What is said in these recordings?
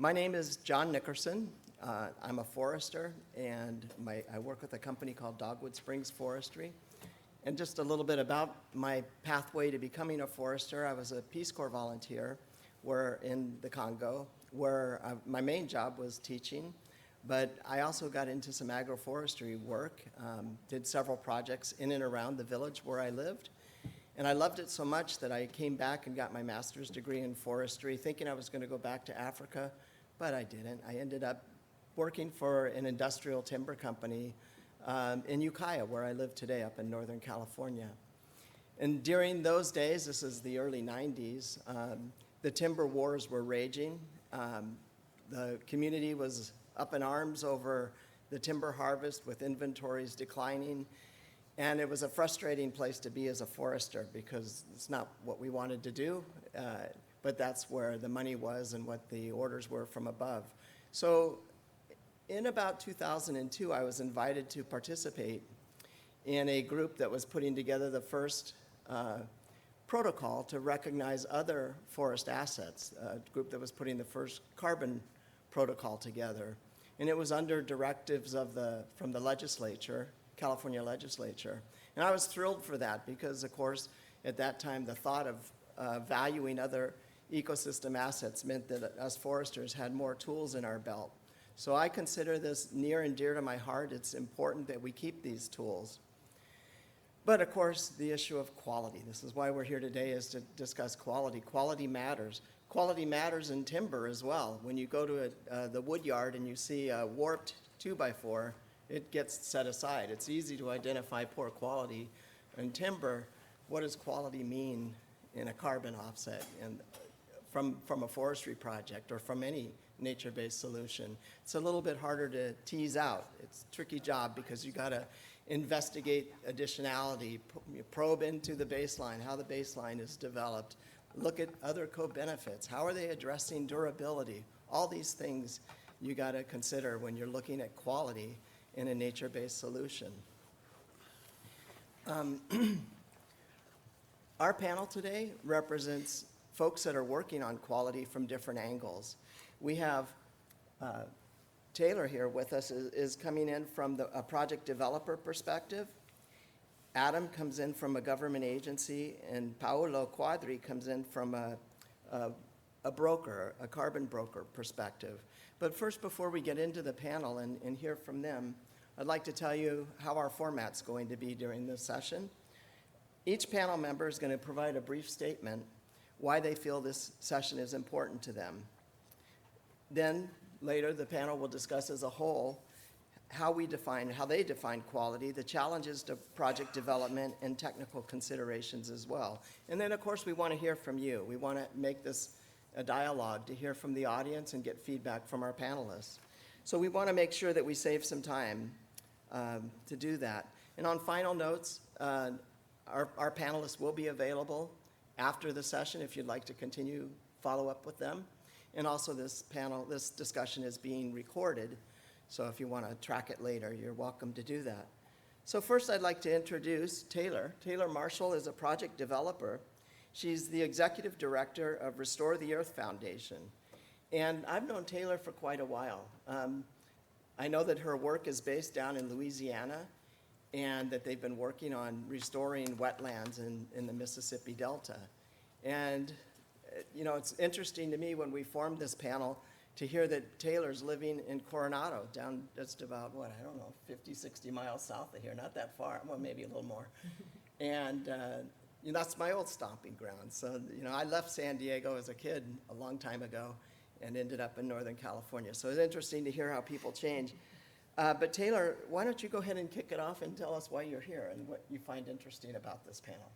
My name is John Nickerson. I'm a forester, and I work with a company called Dogwood Springs Forestry. And just a little bit about my pathway to becoming a forester. I was a Peace Corps volunteer in the Congo, where my main job was teaching, but I also got into some agroforestry work, did several projects in and around the village where I lived. And I loved it so much that I came back and got my master's degree in forestry, thinking I was going to go back to Africa, but I didn't. I ended up working for an industrial timber company in Ukiah, where I live today up in Northern California. And during those days, this is the early 90s, the timber wars were raging. The community was up in arms over the timber harvest with inventories declining. And it was a frustrating place to be as a forester because it's not what we wanted to do, but that's where the money was and what the orders were from above. So in about 2002, I was invited to participate in a group that was putting together the first protocol to recognize other forest assets, a group that was putting the first carbon protocol together. And it was under directives from the legislature, California legislature. And I was thrilled for that because, of course, at that time, the thought of valuing other ecosystem assets meant that us foresters had more tools in our belt. So I consider this near and dear to my heart. It's important that we keep these tools. But of course, the issue of quality. This is why we're here today, is to discuss quality. Quality matters. Quality matters in timber as well. When you go to the wood yard and you see a warped 2x4, it gets set aside. It's easy to identify poor quality. In timber, what does quality mean in a carbon offset and from a forestry project or from any nature-based solution? It's a little bit harder to tease out. It's a tricky job because you gotta investigate additionality, probe into the baseline, how the baseline is developed, look at other co-benefits, how are they addressing durability? All these things you gotta consider when you're looking at quality in a nature-based solution. Our panel today represents folks that are working on quality from different angles. We have Taylor here with us is coming in from a project developer perspective. Adam comes in from a government agency, and Paulo Quadri comes in from a broker, a carbon broker perspective. But first, before we get into the panel and hear from them, I'd like to tell you how our format's going to be during this session. Each panel member is going to provide a brief statement why they feel this session is important to them. Then later, the panel will discuss as a whole how they define quality, the challenges to project development, and technical considerations as well. And then, of course, we want to hear from you. We want to make this a dialogue to hear from the audience and get feedback from our panelists. So we want to make sure that we save some time to do that. And on final notes, our panelists will be available after the session if you'd like to continue follow up with them. And also this discussion is being recorded, so if you want to track it later, you're welcome to do that. So first I'd like to introduce Taylor. Taylor Marshall is a project developer. She's the executive director of Restore the Earth Foundation. And I've known Taylor for quite a while. I know that her work is based down in Louisiana and that they've been working on restoring wetlands in the Mississippi Delta. And you know, it's interesting to me when we formed this panel to hear that Taylor's living in Coronado, down just about, 50, 60 miles south of here, not that far, well, maybe a little more. And you know, that's my old stomping ground. So, you know, I left San Diego as a kid a long time ago and ended up in Northern California. So it's interesting to hear how people change. But Taylor, why don't you go ahead and kick it off and tell us why you're here and what you find interesting about this panel.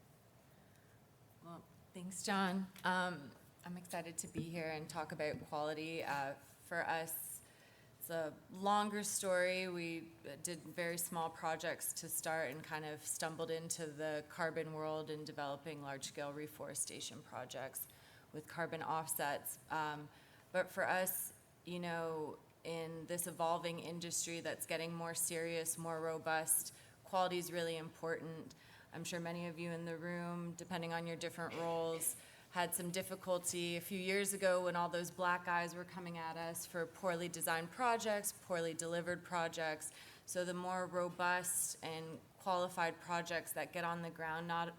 Well, thanks, John. I'm excited to be here and talk about quality. For us, it's a longer story. We did very small projects to start and kind of stumbled into the carbon world and developing large-scale reforestation projects with carbon offsets. But for us, you know, in this evolving industry that's getting more serious, more robust, quality is really important. I'm sure many of you in the room, depending on your different roles, had some difficulty a few years ago when all those black eyes were coming at us for poorly designed projects, poorly delivered projects. So the more robust and qualified projects that get on the ground not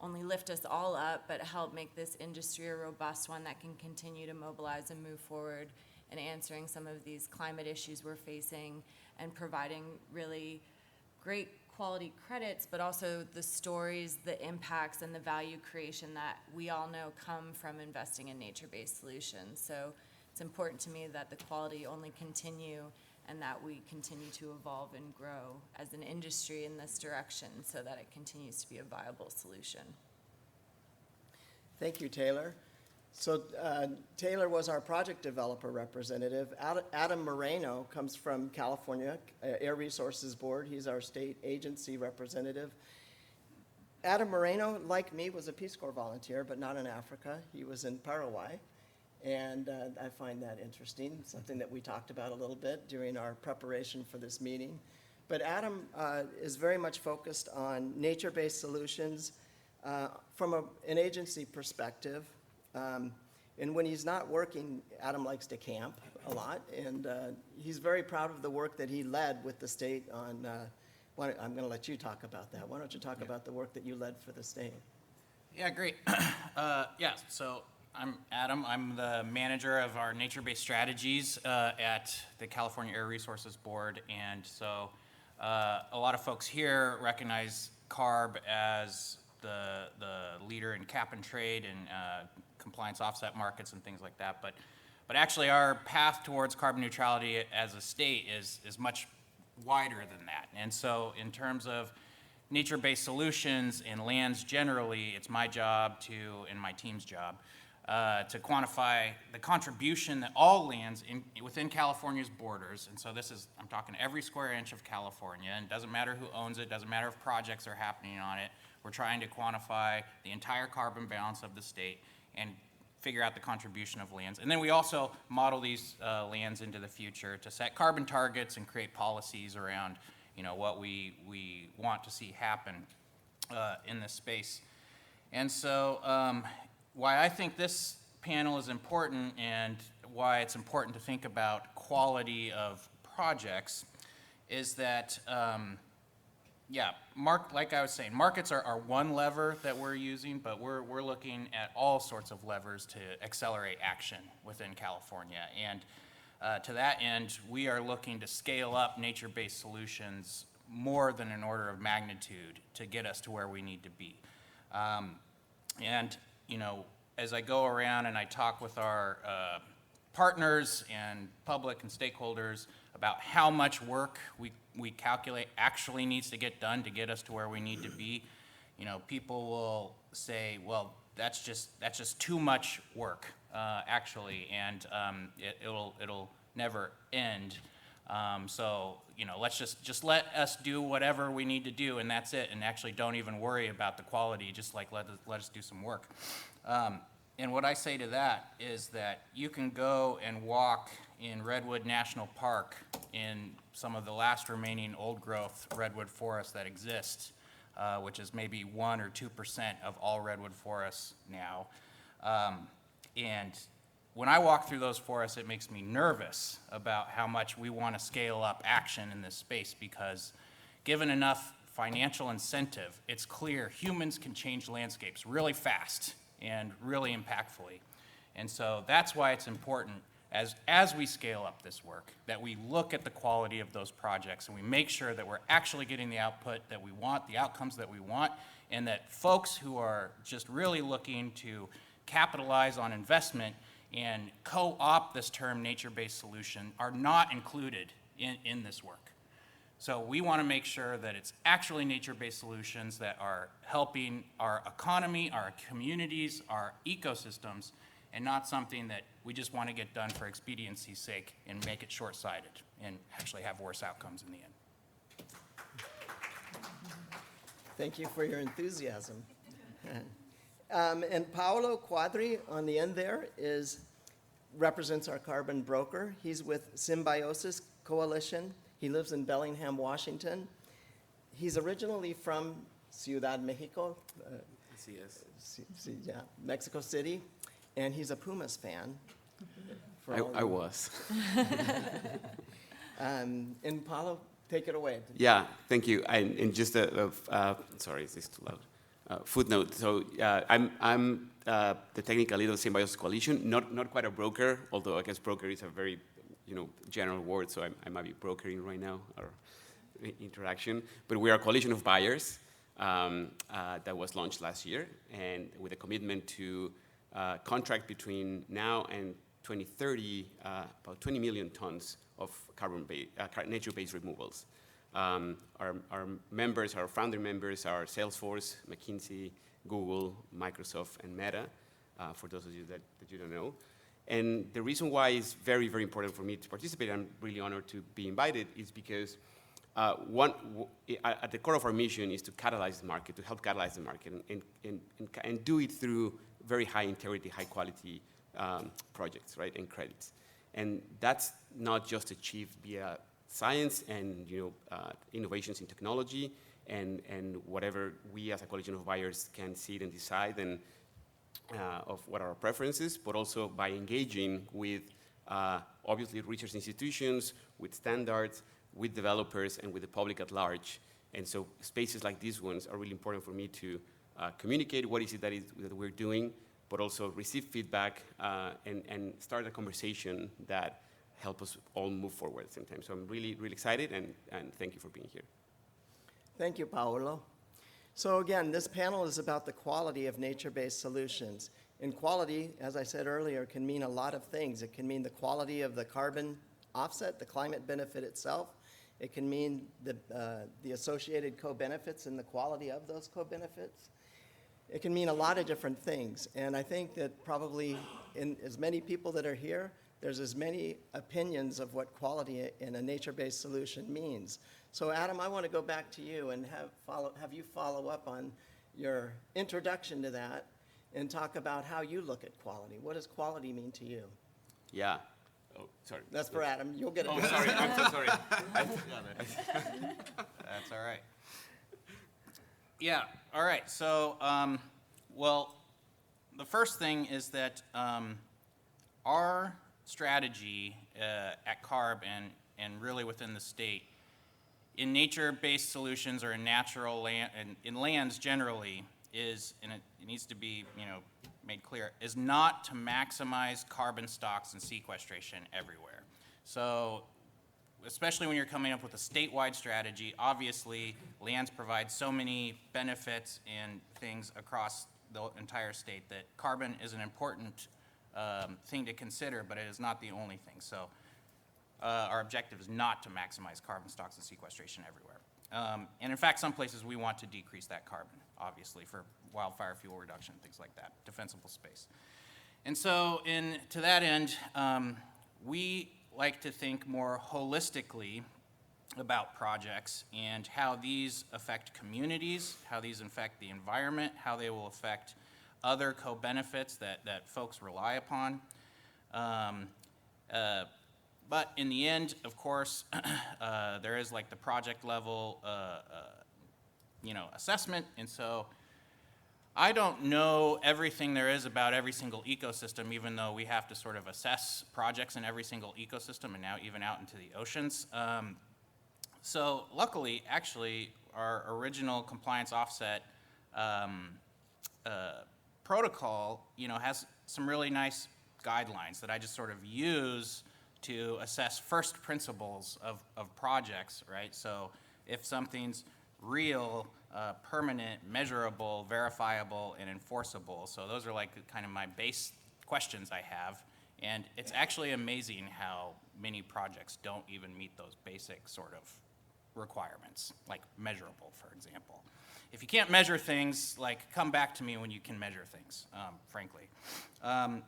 only lift us all up, but help make this industry a robust one that can continue to mobilize and move forward in answering some of these climate issues we're facing and providing really great quality credits, but also the stories, the impacts, and the value creation that we all know come from investing in nature-based solutions. So it's important to me that the quality only continue and that we continue to evolve and grow as an industry in this direction so that it continues to be a viable solution. Thank you, Taylor. So Taylor was our project developer representative. Adam Moreno comes from California Air Resources Board. He's our state agency representative. Adam Moreno, like me, was a Peace Corps volunteer, but not in Africa. He was in Paraguay. And I find that interesting, something that we talked about a little bit during our preparation for this meeting. But Adam is very much focused on nature-based solutions from an agency perspective. And when he's not working, Adam likes to camp a lot, and he's very proud of the work that he led with the state on, I'm going to let you talk about that. Why don't you talk about the work that you led for the state? Yeah, great. So I'm Adam. I'm the manager of our nature-based strategies at the California Air Resources Board, and so a lot of folks here recognize CARB as the leader in cap and trade and compliance offset markets and things like that. But actually our path towards carbon neutrality as a state is much wider than that. And so in terms of nature-based solutions and lands generally, it's my job and my team's job to quantify the contribution that all lands within California's borders, and so I'm talking every square inch of California, and it doesn't matter who owns it, doesn't matter if projects are happening on it, we're trying to quantify the entire carbon balance of the state and figure out the contribution of lands. And then we also model these lands into the future to set carbon targets and create policies around what we want to see happen in this space. And so why I think this panel is important and why it's important to think about quality of projects is that, like I was saying, markets are one lever that we're using, but we're looking at all sorts of levers to accelerate action within California. And to that end, we are looking to scale up nature-based solutions more than an order of magnitude to get us to where we need to be. As I go around and I talk with our partners and public and stakeholders about how much work we calculate actually needs to get done to get us to where we need to be, people will say, well, that's just too much work, actually, and it'll never end. Let's just let us do whatever we need to do, and that's it, and actually don't even worry about the quality, just like let us do some work. And what I say to that is that you can go and walk in Redwood National Park in some of the last remaining old-growth redwood forests that exist, which is maybe 1 or 2% of all redwood forests now. And when I walk through those forests, it makes me nervous about how much we want to scale up action in this space, because given enough financial incentive, it's clear humans can change landscapes really fast and really impactfully. And so that's why it's important as we scale up this work, that we look at the quality of those projects and we make sure that we're actually getting the output that we want, the outcomes that we want, and that folks who are just really looking to capitalize on investment and co-opt this term nature-based solution are not included in this work. So we want to make sure that it's actually nature-based solutions that are helping our economy, our communities, our ecosystems, and not something that we just want to get done for expediency's sake and make it short-sighted and actually have worse outcomes in the end. Thank you for your enthusiasm. And Paulo Quadri on the end there represents our carbon broker. He's with Symbiosis Coalition. He lives in Bellingham, Washington. He's originally from Ciudad Mexico. Yeah, Mexico City, and he's a Pumas fan. I was. And Paulo, take it away. Yeah, thank you. And just sorry, is this too loud? Footnote. So I'm the technical lead of the Symbiosis Coalition. Not quite a broker, although I guess broker is a very general word. So I might be brokering right now our interaction. But we are a coalition of buyers that was launched last year, and with a commitment to contract between now and 2030 about 20 million tons of nature-based removals. Our members, our founder members are Salesforce, McKinsey, Google, Microsoft, and Meta, for those of you that you don't know. And the reason why it's very, very important for me to participate, I'm really honored to be invited, is because at the core of our mission is to catalyze the market, to help catalyze the market, and do it through very high integrity, high quality projects, right, and credits. And that's not just achieved via science and innovations in technology and whatever we as a coalition of buyers can see and decide and of what are our preferences, but also by engaging with obviously research institutions, with standards, with developers, and with the public at large. And so spaces like these ones are really important for me to communicate what is it that we're doing, but also receive feedback and start a conversation that help us all move forward at the same time. So I'm really, really excited, and thank you for being here. Thank you, Paulo. So again, this panel is about the quality of nature-based solutions. And quality, as I said earlier, can mean a lot of things. It can mean the quality of the carbon offset, the climate benefit itself. It can mean the associated co-benefits and the quality of those co-benefits. It can mean a lot of different things. And I think that probably in as many people that are here, there's as many opinions of what quality in a nature-based solution means. So Adam, I want to go back to you and have you follow up on your introduction to that and talk about how you look at quality. What does quality mean to you? Yeah. Oh, sorry. That's for Adam. You'll get it. Oh, sorry. I'm so sorry. That's all right. Yeah, all right. So, well, the first thing is that our strategy at CARB and really within the state, in nature-based solutions or in natural land, and in lands generally, is, and it needs to be, made clear, is not to maximize carbon stocks and sequestration everywhere. So, especially when you're coming up with a statewide strategy, obviously lands provide so many benefits and things across the entire state that carbon is an important thing to consider, but it is not the only thing. So our objective is not to maximize carbon stocks and sequestration everywhere. And in fact, some places we want to decrease that carbon, obviously, for wildfire fuel reduction, things like that, defensible space. And so to that end, we like to think more holistically about projects and how these affect communities, how these affect the environment, how they will affect other co-benefits that folks rely upon. But in the end, of course, there is like the project level assessment, and so I don't know everything there is about every single ecosystem, even though we have to sort of assess projects in every single ecosystem and now even out into the oceans. So luckily, actually, our original compliance offset protocol, has some really nice guidelines that I just sort of use to assess first principles of projects, right? So if something's real, permanent, measurable, verifiable, and enforceable. So those are like kind of my base questions I have. And it's actually amazing how many projects don't even meet those basic sort of requirements, like measurable, for example. If you can't measure things, like come back to me when you can measure things, frankly.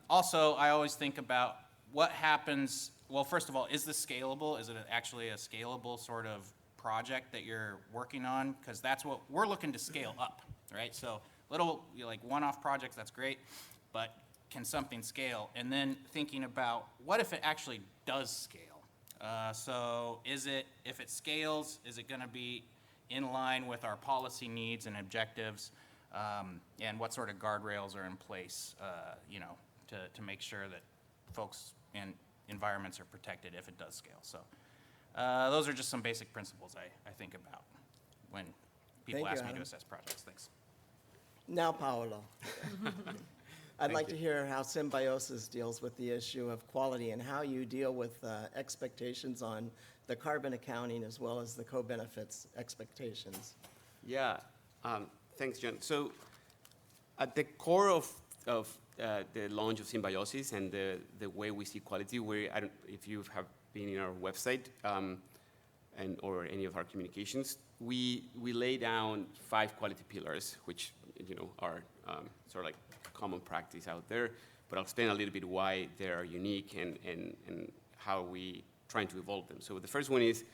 Also, I always think about what happens, well, first of all, is this scalable? Is it actually a scalable sort of project that you're working on? Because that's what we're looking to scale up, right? So little, like one-off projects, that's great, but can something scale? And then thinking about what if it actually does scale? So if it scales, is it gonna be in line with our policy needs and objectives? and what sort of guardrails are in place, you know, to make sure that folks and environments are protected if it does scale. So those are just some basic principles I think about when people Thank you, ask me to Adam. assess projects. Thanks. Now, Paolo. I'd Thank like you. to hear how Symbiosis deals with the issue of quality and how you deal with expectations on the carbon accounting as well as the co-benefits expectations. Yeah, thanks, John. So at the core of the launch of Symbiosis and the way we see quality, if you have been in our website or any of our communications, we lay down 5 quality pillars, which are sort of like common practice out there. But I'll explain a little bit why they are unique and how we trying to evolve them. So the first one is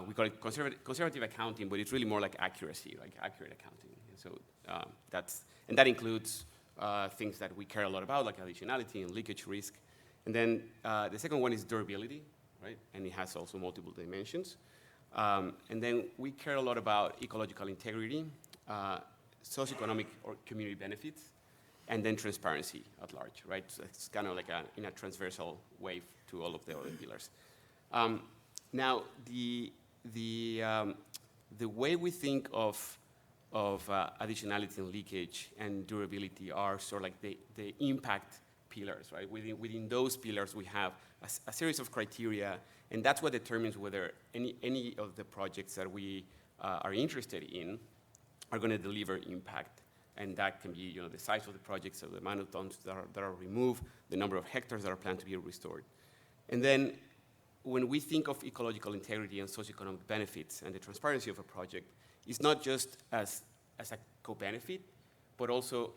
we call it conservative accounting, but it's really more like accuracy, like accurate accounting. And so that includes things that we care a lot about, like additionality and leakage risk. And then the second one is durability, right? And it has also multiple dimensions. And then we care a lot about ecological integrity, socioeconomic or community benefits, and then transparency at large, right? So it's kind of like in a transversal way to all of the other pillars. Now, the way we think of additionality and leakage and durability are sort of like the impact pillars, right? Within those pillars, we have a series of criteria, and that's what determines whether any of the projects that we are interested in are going to deliver impact. And that can be, the size of the project, so the amount of tons that are removed, the number of hectares that are planned to be restored. And then when we think of ecological integrity and socioeconomic benefits and the transparency of a project, it's not just as a co-benefit, but also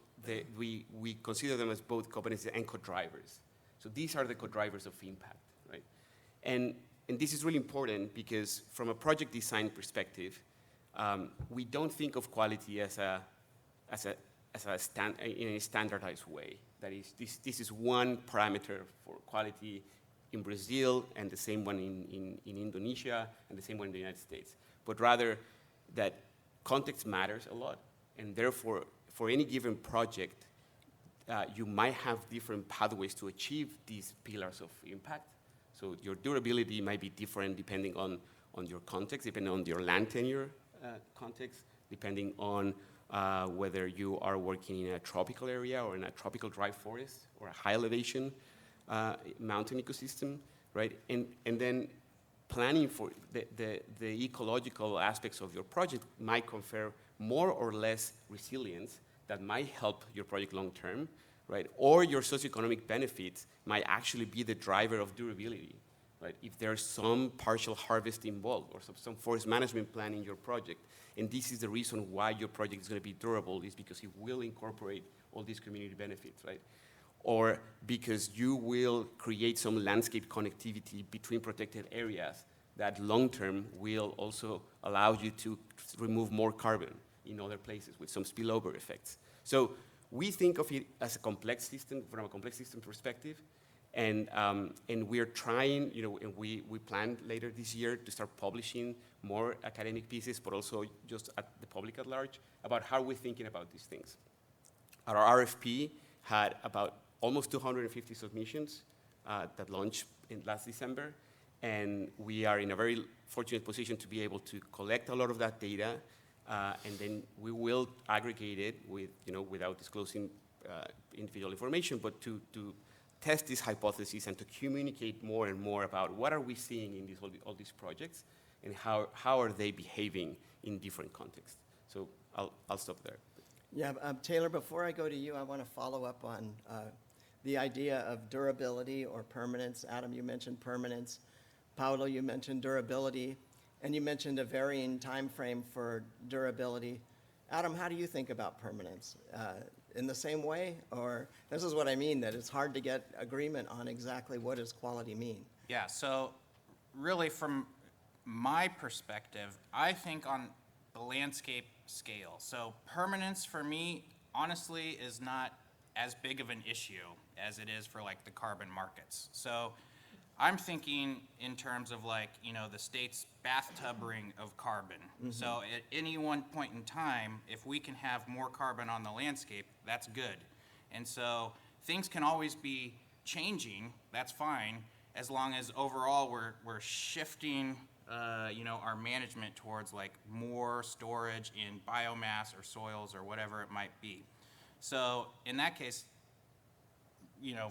we consider them as both co-benefits and co-drivers. So these are the co-drivers of impact, right? And this is really important because from a project design perspective, we don't think of quality in a standardized way. That is, this is one parameter for quality in Brazil and the same one in Indonesia and the same one in the United States. But rather that context matters a lot, and therefore for any given project, you might have different pathways to achieve these pillars of impact. So your durability might be different depending on your context, depending on your land tenure context, depending on whether you are working in a tropical area or in a tropical dry forest or a high elevation mountain ecosystem, right? And then planning for the ecological aspects of your project might confer more or less resilience that might help your project long term, right? Or your socioeconomic benefits might actually be the driver of durability, right? If there's some partial harvest involved or some forest management plan in your project, and this is the reason why your project is going to be durable, is because it will incorporate all these community benefits, right? Or because you will create some landscape connectivity between protected areas that long-term will also allow you to remove more carbon in other places with some spillover effects. So we think of it as a complex system, from a complex system perspective, and we're trying, and we plan later this year to start publishing more academic pieces, but also just at the public at large, about how we're thinking about these things. Our RFP had about almost 250 submissions that launched last December, and we are in a very fortunate position to be able to collect a lot of that data, and then we will aggregate it with, without disclosing individual information, but to test these hypotheses and to communicate more and more about what are we seeing in all these projects and how are they behaving in different contexts. So I'll stop there. Yeah, Taylor, before I go to you, I want to follow up on the idea of durability or permanence. Adam, you mentioned permanence. Paulo, you mentioned durability. And you mentioned a varying time frame for durability. Adam, how do you think about permanence? In the same way? Or this is what I mean, that it's hard to get agreement on exactly what does quality mean. Yeah, so really from my perspective, I think on the landscape scale. So permanence for me, honestly, is not as big of an issue as it is for like the carbon markets. So I'm thinking in terms of like, the state's bathtub ring of carbon. So at any one point in time, if we can have more carbon on the landscape, that's good. And so things can always be changing, that's fine, as long as overall we're shifting, our management towards like more storage in biomass or soils or whatever it might be. So in that case,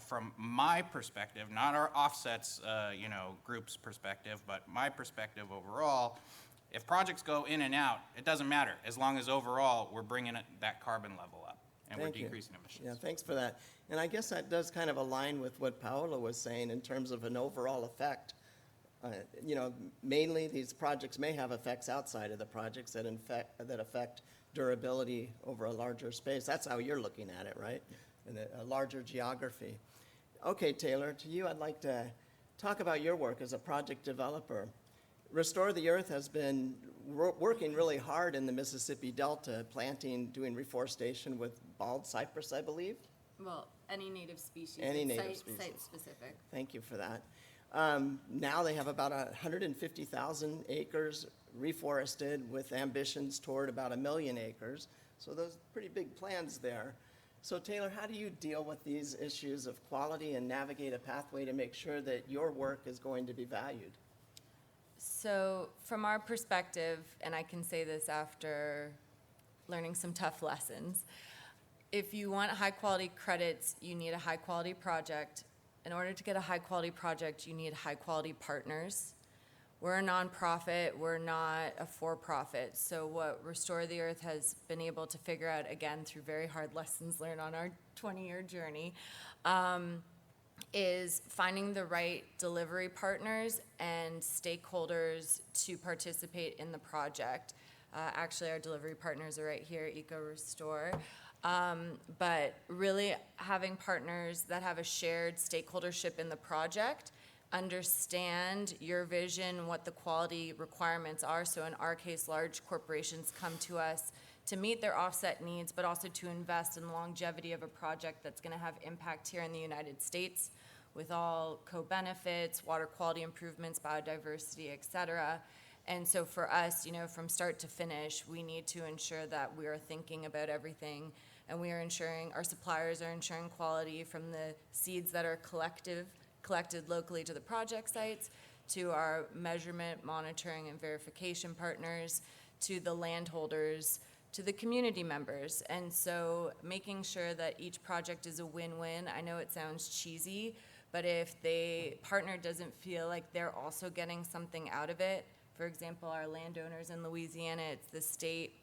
from my perspective, not our offsets, group's perspective, but my perspective overall, if projects go in and out, it doesn't matter, as long as overall we're bringing that carbon level up and we're Thank you. decreasing emissions. Yeah, thanks for that. And I guess that does kind of align with what Paolo was saying in terms of an overall effect. Mainly these projects may have effects outside of the projects that affect durability over a larger space. That's how you're looking at it, right? In a larger geography. Okay, Taylor, to you, I'd like to talk about your work as a project developer. Restore the Earth has been working really hard in the Mississippi Delta, doing reforestation with bald cypress, I believe. Well, any native species. Any It's native species. Site-specific. Thank you for that. Now they have about 150,000 acres reforested with ambitions toward about 1 million acres. So those pretty big plans there. So Taylor, how do you deal with these issues of quality and navigate a pathway to make sure that your work is going to be valued? So from our perspective, and I can say this after learning some tough lessons, if you want high-quality credits, you need a high-quality project. In order to get a high-quality project, you need high-quality partners. We're a nonprofit, we're not a for-profit. So what Restore the Earth has been able to figure out, again, through very hard lessons learned on our 20-year journey, is finding the right delivery partners and stakeholders to participate in the project. Actually, our delivery partners are right here, Eco Restore. But really having partners that have a shared stakeholdership in the project, understand your vision, what the quality requirements are. So in our case, large corporations come to us to meet their offset needs, but also to invest in the longevity of a project that's going to have impact here in the United States with all co-benefits, water quality improvements, biodiversity, et cetera. And so for us, from start to finish, we need to ensure that we are thinking about everything, and we are ensuring our suppliers are ensuring quality from the seeds that are collected locally to the project sites, to our measurement, monitoring, and verification partners, to the landholders, to the community members. And so making sure that each project is a win-win. I know it sounds cheesy, but if the partner doesn't feel like they're also getting something out of it, for example, our landowners in Louisiana, it's the state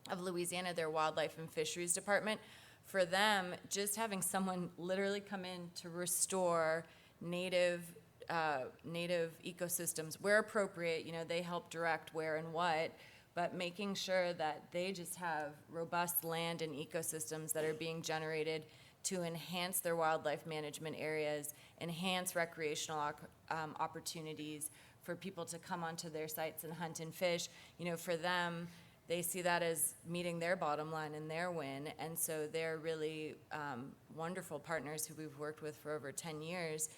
of Louisiana, their Wildlife and Fisheries Department. For them, just having someone literally come in to restore native ecosystems where appropriate, they help direct where and what, but making sure that they just have robust land and ecosystems that are being generated to enhance their wildlife management areas, enhance recreational opportunities for people to come onto their sites and hunt and fish. For them, they see that as meeting their bottom line and their win. And so they're really wonderful partners who we've worked with for over 10 years,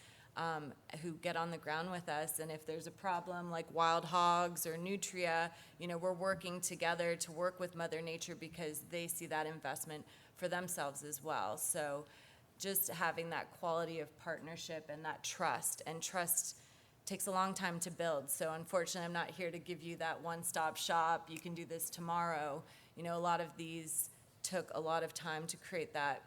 who get on the ground with us. And if there's a problem like wild hogs or nutria, we're working together to work with Mother Nature because they see that investment for themselves as well. So just having that quality of partnership and that trust, and trust takes a long time to build. So unfortunately, I'm not here to give you that one-stop shop, you can do this tomorrow. A lot of these took a lot of time to create that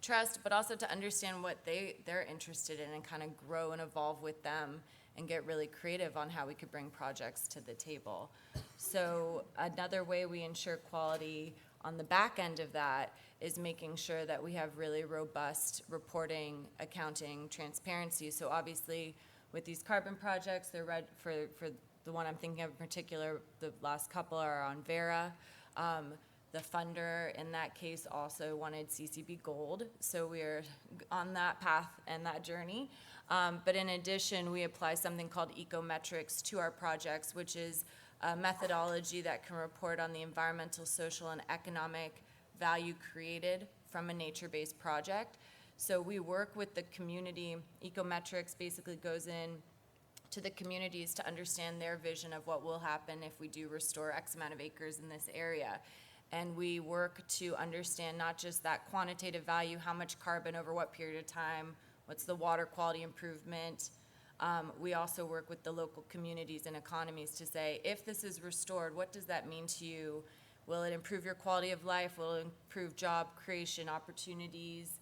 trust, but also to understand what they're interested in and kind of grow and evolve with them and get really creative on how we could bring projects to the table. So another way we ensure quality on the back end of that is making sure that we have really robust reporting, accounting, transparency. So obviously, with these carbon projects, they're read for the one I'm thinking of in particular, the last couple are on Vera. The funder in that case also wanted CCB Gold, so we're on that path and that journey. But in addition, we apply something called ecometrics to our projects, which is a methodology that can report on the environmental, social, and economic value created from a nature-based project. So we work with the community. Ecometrics basically goes in to the communities to understand their vision of what will happen if we do restore X amount of acres in this area. And we work to understand not just that quantitative value, how much carbon over what period of time, what's the water quality improvement. We also work with the local communities and economies to say, if this is restored, what does that mean to you? Will it improve your quality of life? Will it improve job creation opportunities?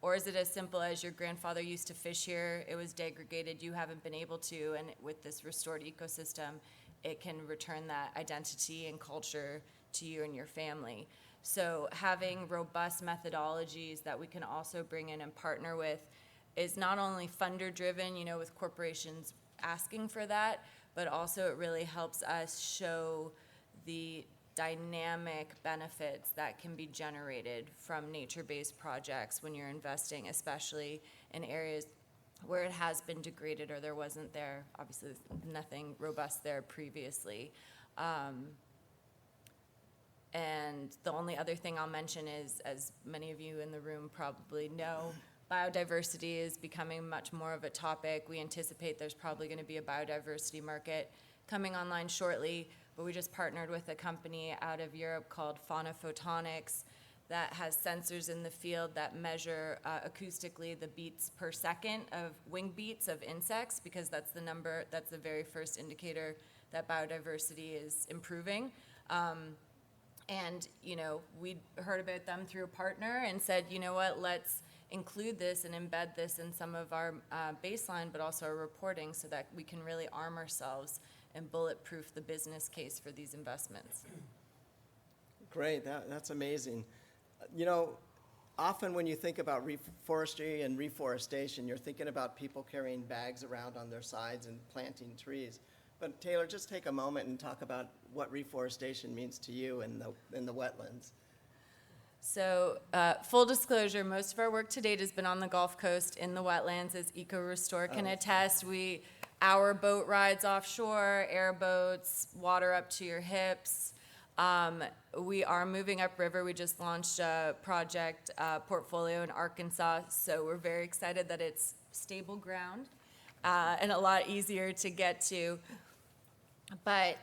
Or is it as simple as your grandfather used to fish here, it was degraded, you haven't been able to, and with this restored ecosystem, it can return that identity and culture to you and your family. So having robust methodologies that we can also bring in and partner with is not only funder driven, you know, with corporations asking for that, but also it really helps us show the dynamic benefits that can be generated from nature-based projects when you're investing, especially in areas where it has been degraded or there wasn't there, obviously nothing robust there previously. And the only other thing I'll mention is, as many of you in the room probably know, biodiversity is becoming much more of a topic. We anticipate there's probably going to be a biodiversity market coming online shortly, but we just partnered with a company out of Europe called Fauna Photonics that has sensors in the field that measure acoustically the beats per second of wing beats of insects, because that's the very first indicator that biodiversity is improving. And, you know, we heard about them through a partner and said, you know what, let's include this and embed this in some of our baseline, but also our reporting so that we can really arm ourselves and bulletproof the business case for these investments. Great, that's amazing. You know, often when you think about forestry and reforestation, you're thinking about people carrying bags around on their sides and planting trees. But Taylor, just take a moment and talk about what reforestation means to you in the wetlands. So full disclosure, most of our work to date has been on the Gulf Coast in the wetlands, as EcoRestore can attest. Our boat rides offshore, airboats, water up to your hips. We are moving upriver. We just launched a project portfolio in Arkansas, so we're very excited that it's stable ground and a lot easier to get to. But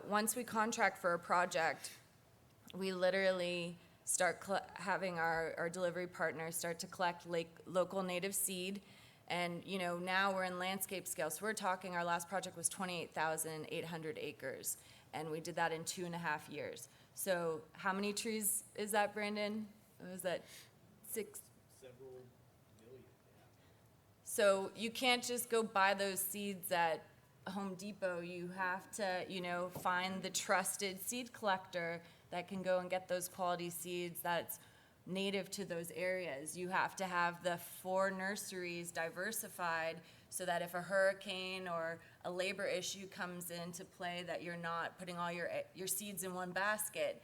once we contract for a project, we literally start having our delivery partners start to collect local native seed. And, you know, now we're in landscape scale. So we're talking, our last project was 28,800 acres. And we did that in 2.5 years. So how many trees is that, Brandon? Was that 6? Several million, yeah. So you can't just go buy those seeds at Home Depot. You have to, you know, find the trusted seed collector that can go and get those quality seeds that's native to those areas. You have to have the 4 nurseries diversified so that if a hurricane or a labor issue comes into play, that you're not putting all your seeds in one basket.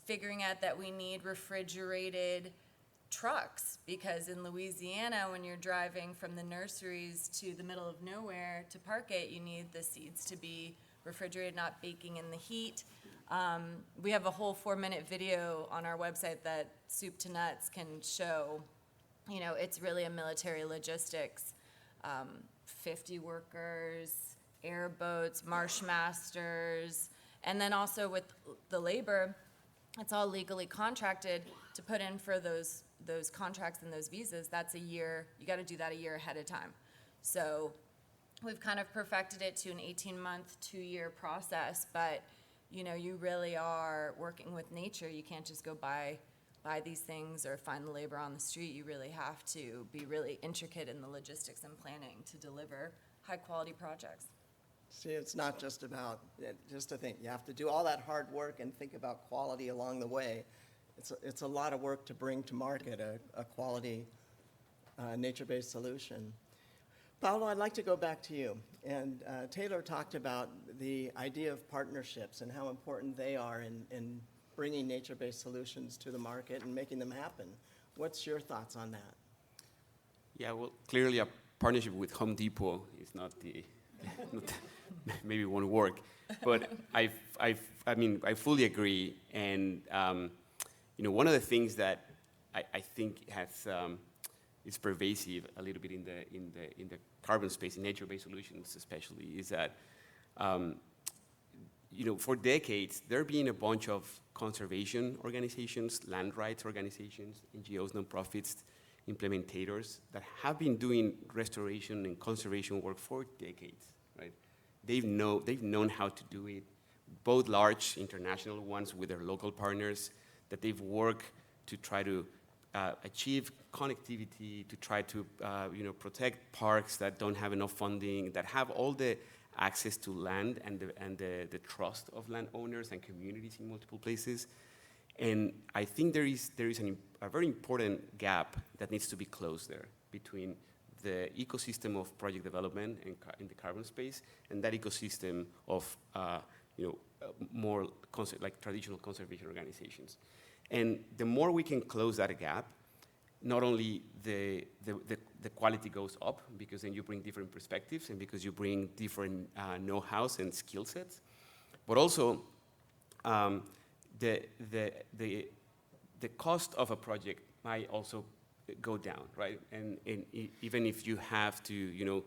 Figuring out that we need refrigerated trucks, because in Louisiana, when you're driving from the nurseries to the middle of nowhere to park it, you need the seeds to be refrigerated, not baking in the heat. We have a whole 4-minute video on our website that soup to nuts can show. You know, it's really a military logistics. 50 workers, airboats, marsh masters, and then also with the labor, it's all legally contracted to put in for those contracts and those visas. That's a year. You got to do that a year ahead of time. So we've kind of perfected it to an 18-month, 2-year process, but you know, you really are working with nature. You can't just go buy these things or find the labor on the street. You really have to be really intricate in the logistics and planning to deliver high-quality projects. See, it's not just about, just to think, you have to do all that hard work and think about quality along the way. It's a lot of work to bring to market a quality nature-based solution. Paulo, I'd like to go back to you. And Taylor talked about the idea of partnerships and how important they are in bringing nature-based solutions to the market and making them happen. What's your thoughts on that? Yeah, well, clearly a partnership with Home Depot is not maybe won't work. But I fully agree. And you know, one of the things that I think has is pervasive a little bit in the carbon space, in nature-based solutions especially, is that for decades there have been a bunch of conservation organizations, land rights organizations, NGOs, nonprofits, implementators that have been doing restoration and conservation work for decades, right? They've known how to do it, both large international ones with their local partners, that they've worked to try to achieve connectivity, to try to protect parks that don't have enough funding, that have all the access to land and the trust of landowners and communities in multiple places. And I think there is a very important gap that needs to be closed there between the ecosystem of project development in the carbon space and that ecosystem of more like traditional conservation organizations. And the more we can close that gap, not only the quality goes up, because then you bring different perspectives and because you bring different know-hows and skill sets, but also the cost of a project might also go down, right? And even if you have to,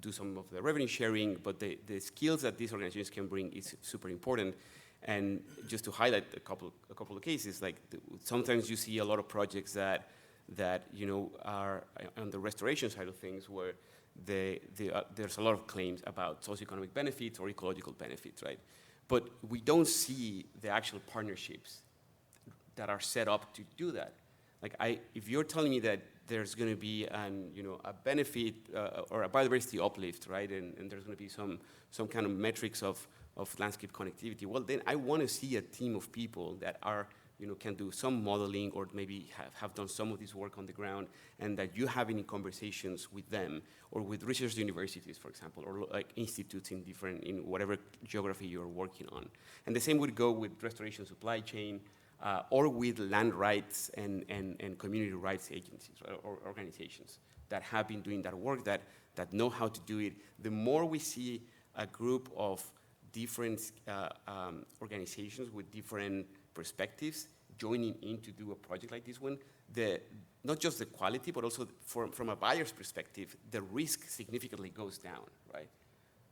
do some of the revenue sharing, but the skills that these organizations can bring is super important. And just to highlight a couple of cases, like sometimes you see a lot of projects that are on the restoration side of things where there's a lot of claims about socioeconomic benefits or ecological benefits, right? But we don't see the actual partnerships that are set up to do that. Like if you're telling me that there's going to be a benefit or a biodiversity uplift, right, and there's going to be some kind of metrics of landscape connectivity, well, then I want to see a team of people that can do some modeling or maybe have done some of this work on the ground, and that you have any conversations with them or with research universities, for example, or like institutes in whatever geography you're working on. And the same would go with restoration supply chain or with land rights and community rights agencies, right, or organizations that have been doing that work, that know how to do it. The more we see a group of different organizations with different perspectives joining in to do a project like this one, not just the quality, but also from a buyer's perspective, the risk significantly goes down, right?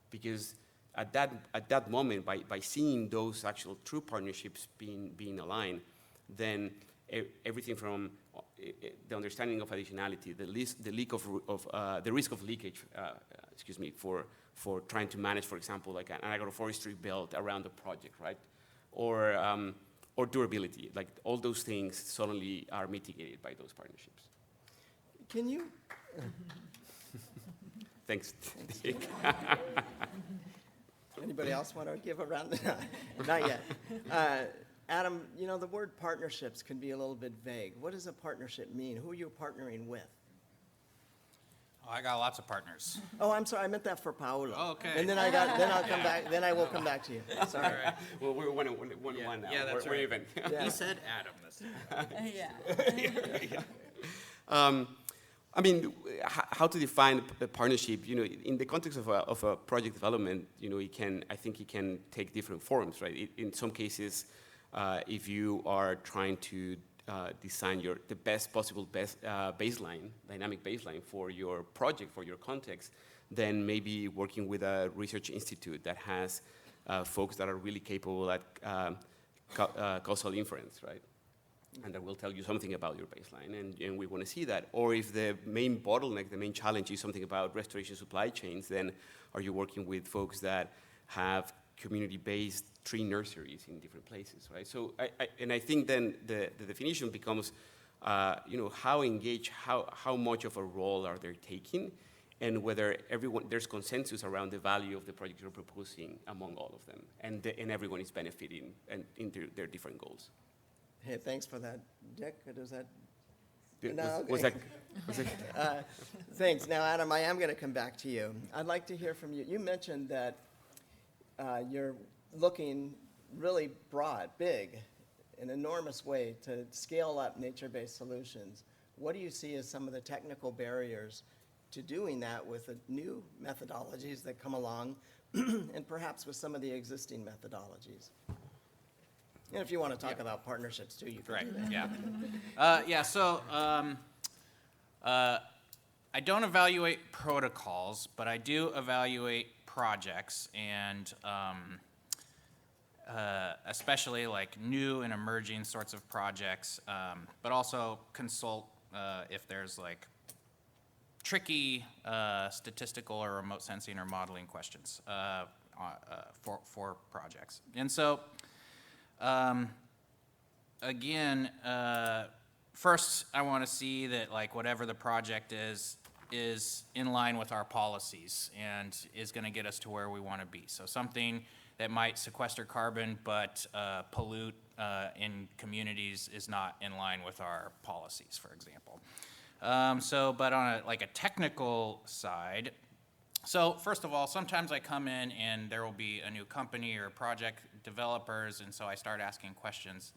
Because at that moment, by seeing those actual true partnerships being aligned, then everything from the understanding of additionality, the risk of leakage, for trying to manage, for example, like an agroforestry belt around the project, right? Or durability, like all those things suddenly are mitigated by those partnerships. Can you? Thanks. Anybody else want to give a round? Not yet. Adam, the word partnerships can be a little bit vague. What does a partnership mean? Who are you partnering with? Oh, I got lots of partners. Oh, I'm sorry. I meant that for Paulo. Oh, okay. And then I'll come back. Then I will come back to you. Sorry. All right. Well, we're one now. Yeah, that's we're right. even. Yeah. He said Adam this Yeah. I mean, how to define a partnership? In the context of a project development, I think it can take different forms, right? In some cases, if you are trying to design the best possible dynamic baseline for your project, for your context, then maybe working with a research institute that has folks that are really capable at causal inference, right? And that will tell you something about your baseline, and we want to see that. Or if the main bottleneck, the main challenge is something about restoration supply chains, then are you working with folks that have community-based tree nurseries in different places, right? So, I think then the definition becomes, how engaged, how much of a role are they taking, and whether there's consensus around the value of the project you're proposing among all of them, and everyone is benefiting in their different goals. Hey, thanks for that, Dick. Does that? Was okay. that? Thanks. Now, Adam, I am going to come back to you. I'd like to hear from you. You mentioned that you're looking really broad, big, an enormous way to scale up nature-based solutions. What do you see as some of the technical barriers to doing that with the new methodologies that come along and perhaps with some of the existing methodologies? And if you want to talk about partnerships too, you can Right, do that. yeah. I don't evaluate protocols, but I do evaluate projects, and especially like new and emerging sorts of projects, but also consult if there's like tricky statistical or remote sensing or modeling questions for projects. And so, again, first I want to see that like whatever the project is in line with our policies and is going to get us to where we want to be. So something that might sequester carbon but pollute in communities is not in line with our policies, for example. But on a technical side, so first of all, sometimes I come in and there will be a new company or project developers, and so I start asking questions.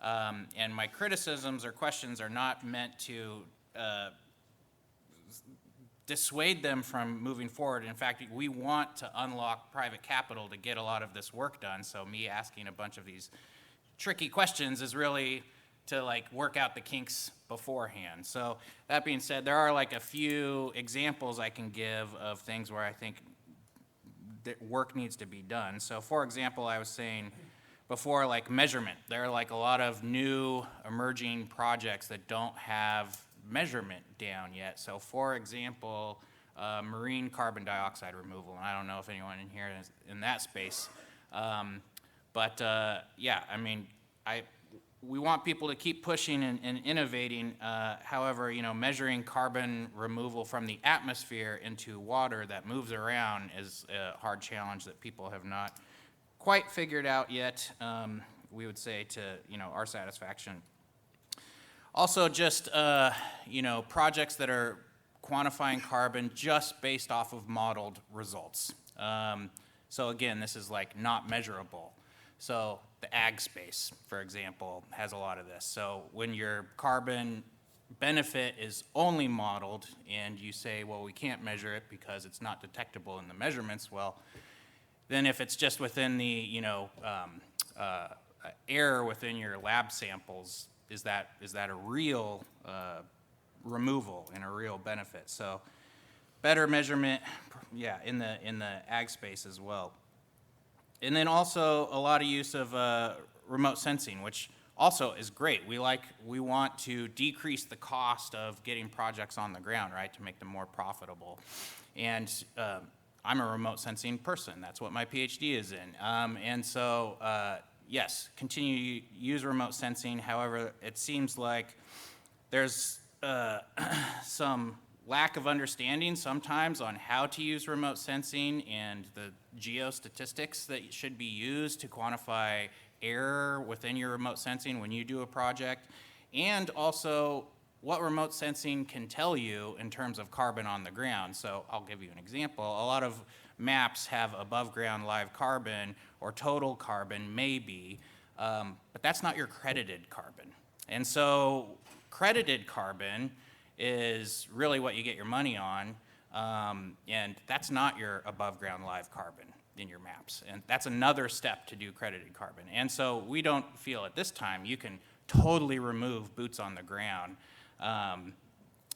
And my criticisms or questions are not meant to dissuade them from moving forward. In fact, we want to unlock private capital to get a lot of this work done, so me asking a bunch of these tricky questions is really to work out the kinks beforehand. So that being said, there are a few examples I can give of things where I think that work needs to be done. So for example, I was saying before, measurement. There are a lot of new emerging projects that don't have measurement down yet. So for example, marine carbon dioxide removal, and I don't know if anyone in here is in that space. Yeah, I mean, we want people to keep pushing and innovating. However, measuring carbon removal from the atmosphere into water that moves around is a hard challenge that people have not quite figured out yet, we would say, to our satisfaction. Also, just projects that are quantifying carbon just based off of modeled results. So again, this is not measurable. So the ag space, for example, has a lot of this. So when your carbon benefit is only modeled and you say, well, we can't measure it because it's not detectable in the measurements, well, then if it's just within the error within your lab samples, is that a real removal and a real benefit? So better measurement, yeah, in the ag space as well. And then also a lot of use of remote sensing, which also is great. We want to decrease the cost of getting projects on the ground, right, to make them more profitable. And I'm a remote sensing person. That's what my PhD is in. And so, yes, continue to use remote sensing. However, it seems like there's some lack of understanding sometimes on how to use remote sensing and the geostatistics that should be used to quantify error within your remote sensing when you do a project, and also what remote sensing can tell you in terms of carbon on the ground. So I'll give you an example. A lot of maps have above ground live carbon or total carbon maybe, but that's not your credited carbon. And so credited carbon is really what you get your money on, and that's not your above ground live carbon in your maps. And that's another step to do credited carbon. And so we don't feel at this time you can totally remove boots on the ground,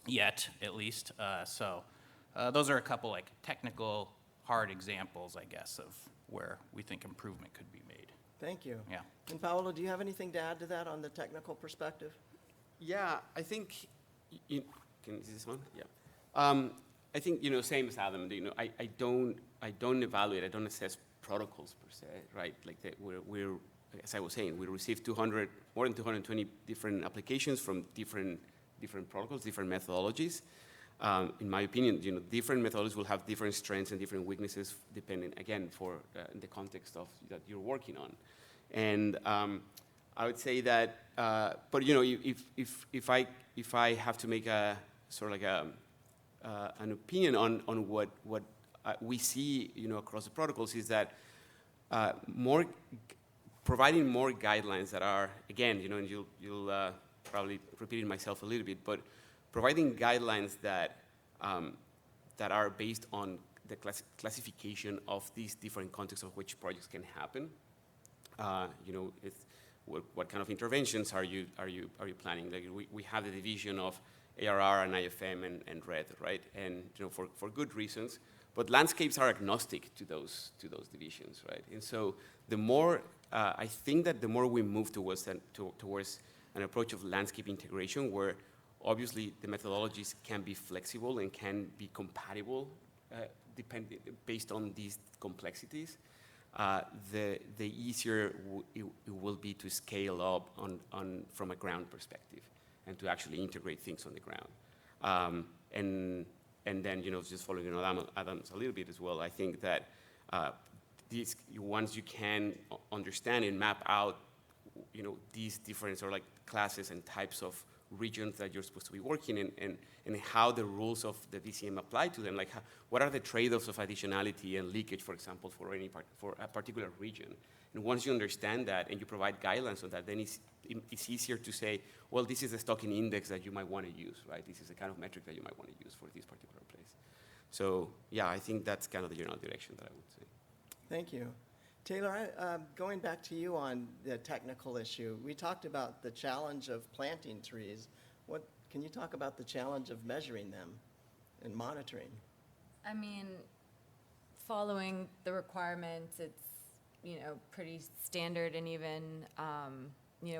yet at least. Those are a couple technical hard examples, I guess, of where we think improvement could be made. Thank you. Yeah. And Paulo, do you have anything to add to that on the technical perspective? Yeah, I think, is this one? Yeah. I think, same as Adam, I don't evaluate, I don't assess protocols per se, right? We're as I was saying, we received more than 220 different applications from different protocols, different methodologies. In my opinion, different methodologies will have different strengths and different weaknesses depending, again, in the context of that you're working on. And I would say that, but if I have to make a sort of an opinion on what we see, across the protocols is that providing more guidelines that are, again, and you'll probably repeating myself a little bit, but providing guidelines that are based on the classification of these different contexts of which projects can happen. what kind of interventions are you planning? Like we have the division of ARR and IFM and RED, right? And for good reasons. But landscapes are agnostic to those divisions, right? And so the more I think that the more we move towards an approach of landscape integration, where obviously the methodologies can be flexible and can be compatible based on these complexities, the easier it will be to scale up from a ground perspective and to actually integrate things on the ground. And then, just following on Adam's a little bit as well, I think that once you can understand and map out, these different sort of like classes and types of regions that you're supposed to be working in, and how the rules of the DCM apply to them, like what are the trade-offs of additionality and leakage, for example, for a particular region. And once you understand that and you provide guidelines on that, then it's easier to say, well, this is the stocking index that you might want to use, right? This is the kind of metric that you might want to use for this particular place. So yeah, I think that's kind of the general direction that I would say. Thank you. Taylor, going back to you on the technical issue, we talked about the challenge of planting trees. Can you talk about the challenge of measuring them and monitoring? I mean, following the requirements, it's, pretty standard, and even,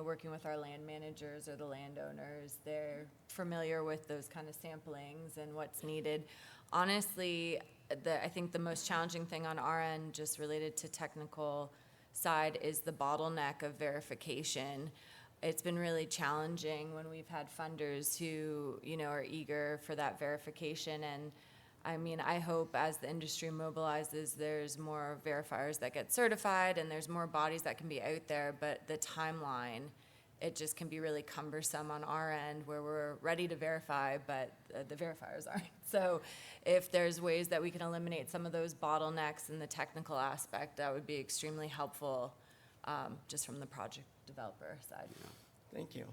working with our land managers or the landowners, they're familiar with those kind of samplings and what's needed. Honestly, I think the most challenging thing on our end, just related to technical side, is the bottleneck of verification. It's been really challenging when we've had funders who, are eager for that verification. And I mean, I hope as the industry mobilizes, there's more verifiers that get certified and there's more bodies that can be out there, but the timeline, it just can be really cumbersome on our end, where we're ready to verify, but the verifiers aren't. So if there's ways that we can eliminate some of those bottlenecks in the technical aspect, that would be extremely helpful, just from the project developer side. Thank you.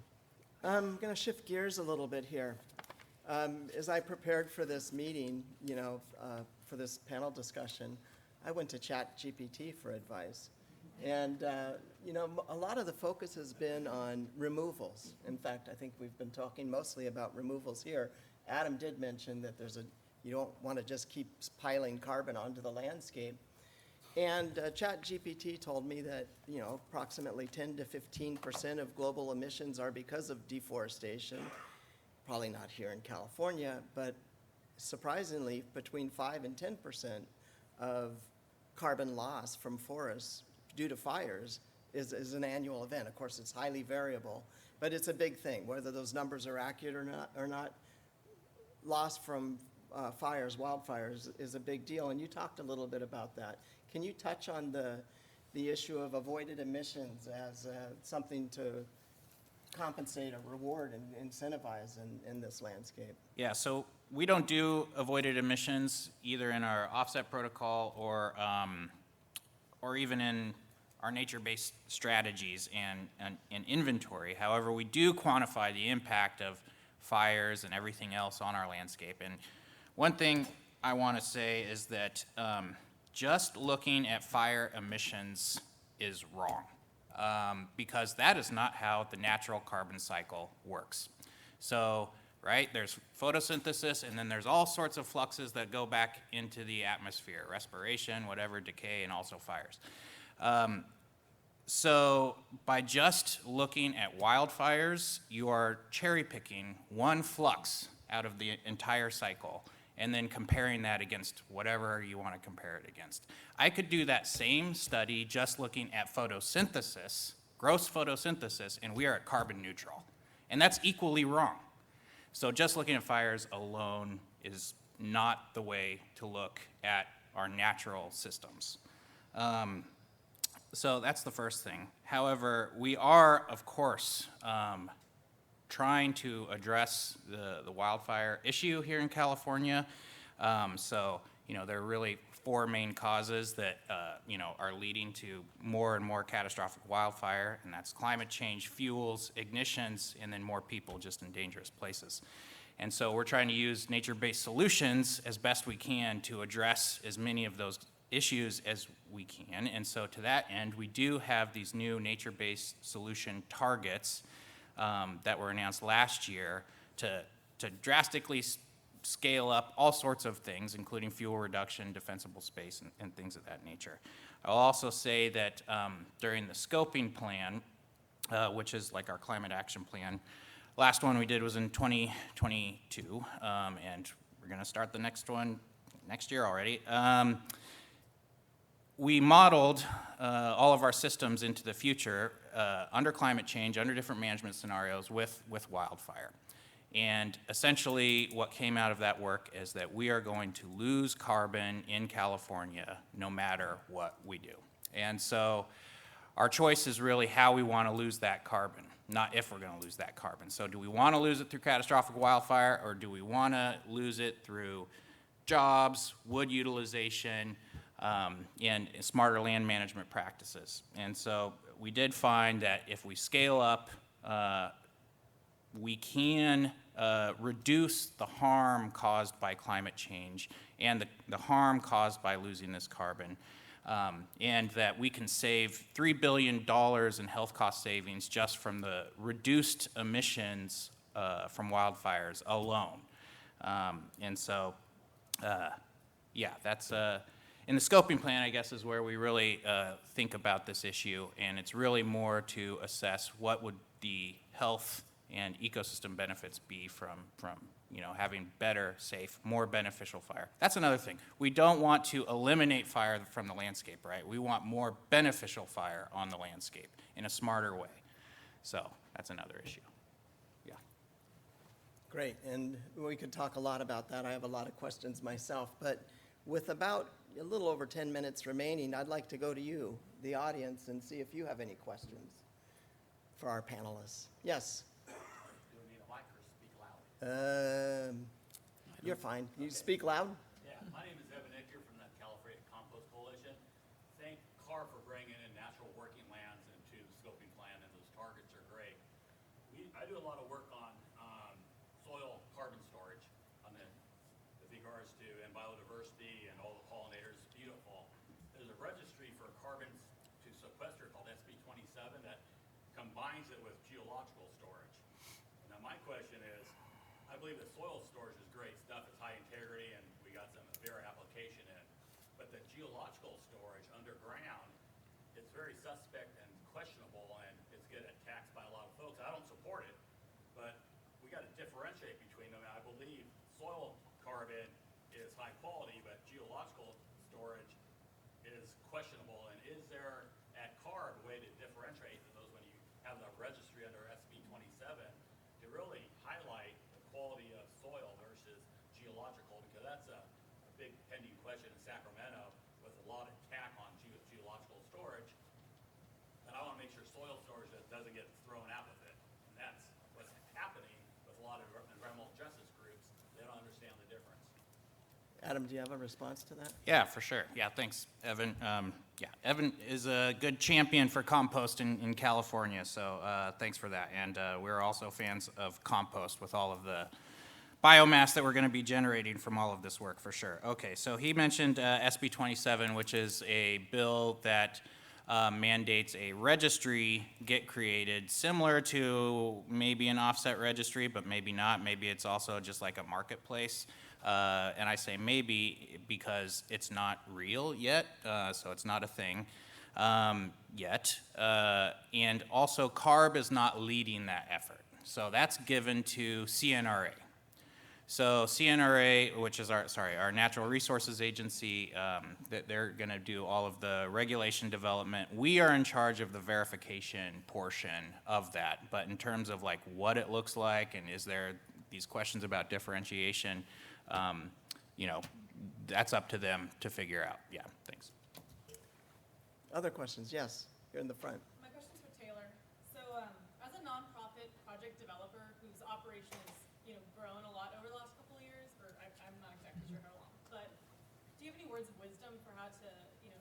I'm going to shift gears a little bit here. As I prepared for this meeting, for this panel discussion, I went to ChatGPT for advice. And, a lot of the focus has been on removals. In fact, I think we've been talking mostly about removals here. Adam did mention that you don't want to just keep piling carbon onto the landscape. And ChatGPT told me that, approximately 10 to 15% of global emissions are because of deforestation. Probably not here in California, but surprisingly, between 5 and 10% of carbon loss from forests due to fires is an annual event. Of course, it's highly variable, but it's a big thing. Whether those numbers are accurate or not, loss from wildfires is a big deal, and you talked a little bit about that. Can you touch on the issue of avoided emissions as something to compensate or reward and incentivize in this landscape? Yeah, so we don't do avoided emissions either in our offset protocol or even in our nature-based strategies and inventory. However, we do quantify the impact of fires and everything else on our landscape. And one thing I want to say is that just looking at fire emissions is wrong. Because that is not how the natural carbon cycle works. So, right, there's photosynthesis, and then there's all sorts of fluxes that go back into the atmosphere, respiration, whatever, decay, and also fires. So by just looking at wildfires, you are cherry picking one flux out of the entire cycle and then comparing that against whatever you want to compare it against. I could do that same study just looking at photosynthesis, gross photosynthesis, and we are at carbon neutral. And that's equally wrong. So just looking at fires alone is not the way to look at our natural systems. So that's the first thing. However, we are, of course, trying to address the wildfire issue here in California. So, there are really 4 main causes that, are leading to more and more catastrophic wildfire, and that's climate change, fuels, ignitions, and then more people just in dangerous places. And so we're trying to use nature-based solutions as best we can to address as many of those issues as we can. And so to that end, we do have these new nature-based solution targets that were announced last year to drastically scale up all sorts of things, including fuel reduction, defensible space, and things of that nature. I'll also say that during the scoping plan, which is like our climate action plan, last one we did was in 2022, and we're going to start the next one next year already. We modeled all of our systems into the future under climate change, under different management scenarios with wildfire. And essentially what came out of that work is that we are going to lose carbon in California no matter what we do. And so our choice is really how we want to lose that carbon, not if we're going to lose that carbon. So do we want to lose it through catastrophic wildfire, or do we want to lose it through jobs, wood utilization, and smarter land management practices? And so we did find that if we scale up, we can reduce the harm caused by climate change and the harm caused by losing this carbon, and that we can save $3 billion in health cost savings just from the reduced emissions from wildfires alone. And so, yeah, that's in the scoping plan, I guess, is where we really think about this issue, and it's really more to assess what would the health and ecosystem benefits be from having better, safe, more beneficial fire. That's another thing. We don't want to eliminate fire from the landscape, right? We want more beneficial fire on the landscape in a smarter way. So that's another issue. Yeah. Great, and we could talk a lot about that. I have a lot of questions myself, but with about a little over 10 minutes remaining, I'd like to go to you, the audience, and see if you have any questions for our panelists. Yes? Do we need a mic or speak loud? You're fine. You speak loud? Yeah, my name is Evan Icker from the California Compost Coalition. Thank CAR for bringing in natural working lands into the scoping plan, and those targets are great. I do a lot of work on soil carbon storage with regards to and biodiversity and all the pollinators. It's beautiful. There's a registry for carbon to sequester called SB 27 that combines it with geological storage. Now my question is, I believe that soil storage is great stuff. It's high integrity, and we got some very application in it. But the geological storage underground is very suspect and questionable, and it's getting taxed by a lot of folks. I don't support it, but we got to differentiate between them. I believe soil carbon is high quality, but geological storage is questionable. And is there at CARB a way to differentiate those when you have the registry under SB 27 to really highlight the quality of soil versus geological? Because that's a big pending question in Sacramento with a lot of attack on geological storage. And I want to make sure soil storage doesn't get thrown out with it. And that's what's happening with a lot of environmental justice groups. They don't understand the difference. Adam, do you have a response to that? Yeah, for sure. Yeah, thanks, Evan. Yeah, Evan is a good champion for compost in California, so thanks for that. And we're also fans of compost with all of the biomass that we're going to be generating from all of this work, for sure. Okay, so he mentioned SB 27, which is a bill that mandates a registry get created, similar to maybe an offset registry, but maybe not. Maybe it's also just like a marketplace. And I say maybe because it's not real yet, so it's not a thing yet. And also CARB is not leading that effort. So that's given to CNRA. So CNRA, which is our Natural Resources Agency, they're going to do all of the regulation development. We are in charge of the verification portion of that. But in terms of like what it looks like and is there these questions about differentiation, that's up to them to figure out. Yeah, thanks. Other questions? Yes, here in the front. My question's for Taylor. So, as a nonprofit project developer whose operation has, grown a lot over the last couple of years, or I'm not exactly sure how long, but do you have any words of wisdom for how to,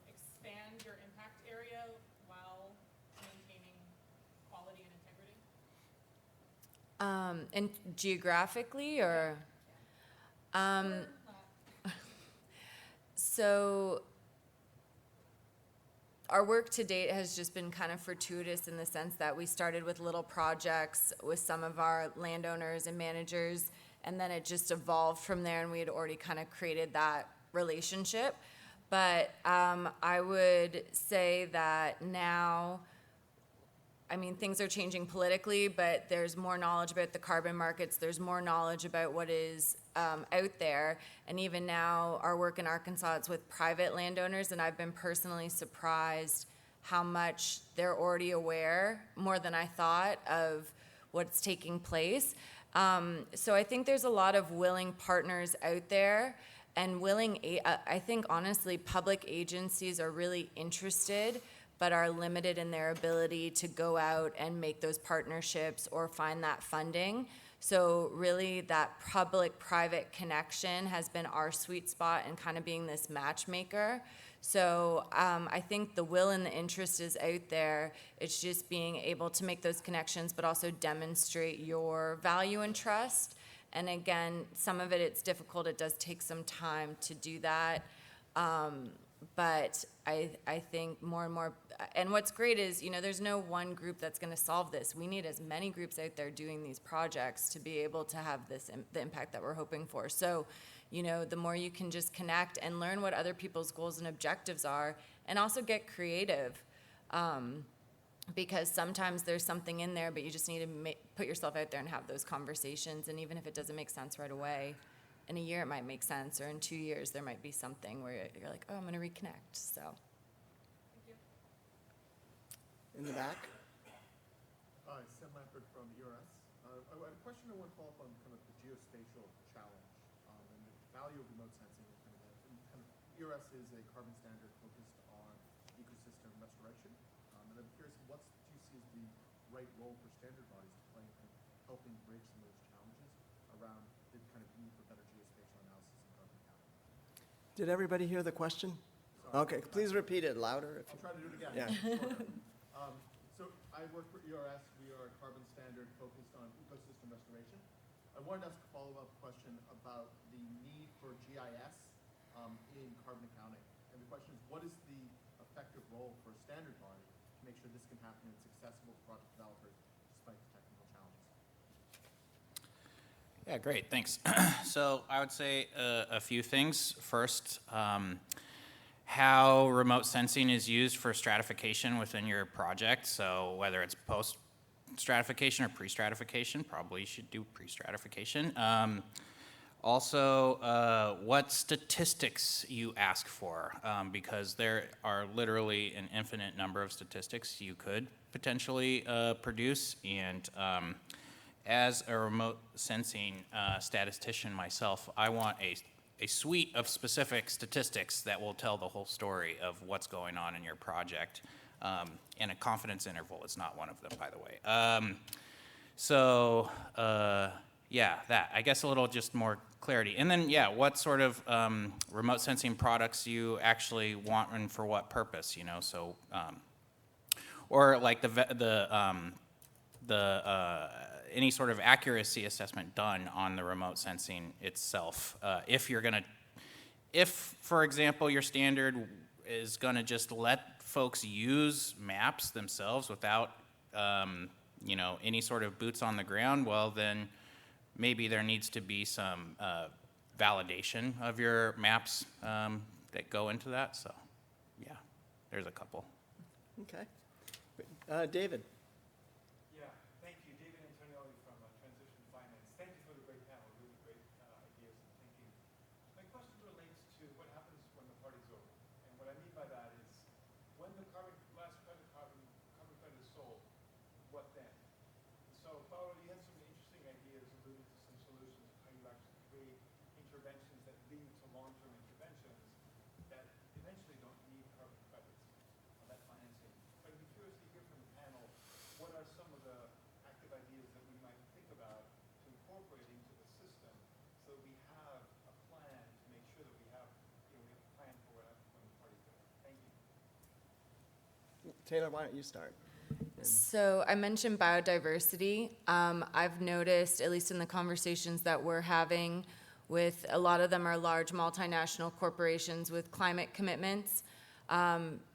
expand your impact area while maintaining quality and integrity? And geographically, or? Or not? So our work to date has just been kind of fortuitous in the sense that we started with little projects with some of our landowners and managers, and then it just evolved from there, and we had already kind of created that relationship. But I would say that now, I mean, things are changing politically, but there's more knowledge about the carbon markets. There's more knowledge about what is out there. And even now, our work in Arkansas, it's with private landowners, and I've been personally surprised how much they're already aware, more than I thought, of what's taking place. So I think there's a lot of willing partners out there, and I think honestly, public agencies are really interested, but are limited in their ability to go out and make those partnerships or find that funding. So really that public-private connection has been our sweet spot in kind of being this matchmaker. So I think the will and the interest is out there. It's just being able to make those connections, but also demonstrate your value and trust. And again, some of it's difficult. It does take some time to do that. But I think more and more, and what's great is, there's no one group that's going to solve this. We need as many groups out there doing these projects to be able to have the impact that we're hoping for. So, the more you can just connect and learn what other people's goals and objectives are, and also get creative, because sometimes there's something in there, but you just need to put yourself out there and have those conversations. And even if it doesn't make sense right away, in a year it might make sense, or in 2 years there might be something where you're like, oh, I'm going to reconnect. So. Thank you. In the back? Hi, Sam Lampert from ERS. I had a question I want to follow up on kind of the geospatial challenge and the value of remote sensing. ERS is a carbon standard focused on ecosystem restoration. And I'm curious, what do you see as the right role for standard bodies to play in helping bridge some of those challenges around the kind of need for better geospatial analysis and carbon capture? Did everybody hear the question? Okay, please repeat it louder. I'll try to do it again. Yeah. So I work for ERS. We are a carbon standard focused on ecosystem restoration. I wanted to ask a follow-up question about the need for GIS in carbon accounting. And the question is, what is the effective role for a standard body to make sure this can happen and it's accessible to project developers despite the technical challenges? Yeah, great, thanks. So I would say a few things. First, how remote sensing is used for stratification within your project. So whether it's post-stratification or pre-stratification, probably you should do pre-stratification. Also, what statistics you ask for, because there are literally an infinite number of statistics you could potentially produce. And as a remote sensing statistician myself, I want a suite of specific statistics that will tell the whole story of what's going on in your project. And a confidence interval is not one of them, by the way. Yeah, that. I guess a little just more clarity. And then, yeah, what sort of remote sensing products you actually want and for what purpose, So, or like any sort of accuracy assessment done on the remote sensing itself. If, for example, your standard is going to just let folks use maps themselves without, any sort of boots on the ground, well, then maybe there needs to be some validation of your maps that go into that. So, yeah, there's a couple. Okay. David? Yeah, thank you. David Antonioli from Transition Finance. Thank you for the great panel, really great ideas and thinking. My question relates to what happens when the party's over. And what I mean by that is, when the last credit is sold, what then? So, Paulo, you had some interesting ideas alluding to some solutions of how you actually create interventions that lead to long-term interventions that eventually don't need carbon credits on that financing. But I'd be curious to hear from the panel, what are some of the active ideas that we might think about to incorporate into the system so that we have a plan to make sure that we have a plan for what happens when the party's over? Thank you. Taylor, why don't you start? So I mentioned biodiversity. I've noticed, at least in the conversations that we're having with, a lot of them are large multinational corporations with climate commitments.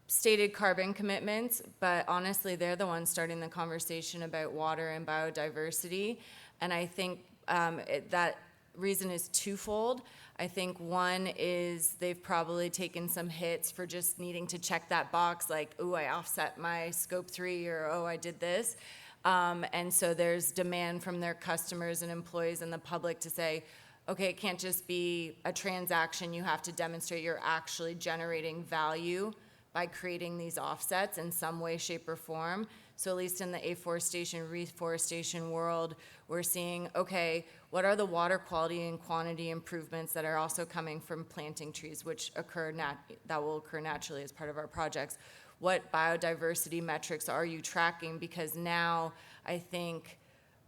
stated carbon commitments, but honestly, they're the ones starting the conversation about water and biodiversity. And I think that reason is twofold. I think one is they've probably taken some hits for just needing to check that box, like, oh, I offset my scope 3, or oh, I did this. And so there's demand from their customers and employees and the public to say, okay, it can't just be a transaction. You have to demonstrate you're actually generating value by creating these offsets in some way, shape, or form. So at least in the afforestation, reforestation world, we're seeing, okay, what are the water quality and quantity improvements that are also coming from planting trees, which that will occur naturally as part of our projects? What biodiversity metrics are you tracking? Because now I think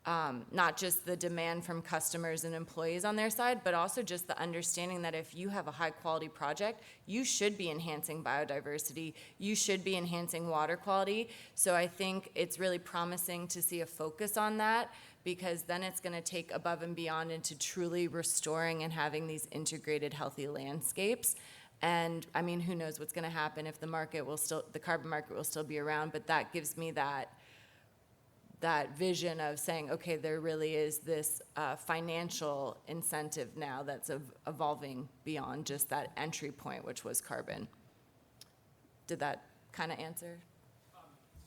not just the demand from customers and employees on their side, but also just the understanding that if you have a high quality project, you should be enhancing biodiversity, you should be enhancing water quality. So I think it's really promising to see a focus on that, because then it's going to take above and beyond into truly restoring and having these integrated healthy landscapes. And I mean, who knows what's going to happen if the carbon market will still be around, but that gives me that vision of saying, okay, there really is this financial incentive now that's evolving beyond just that entry point, which was carbon. Did that kind of answer?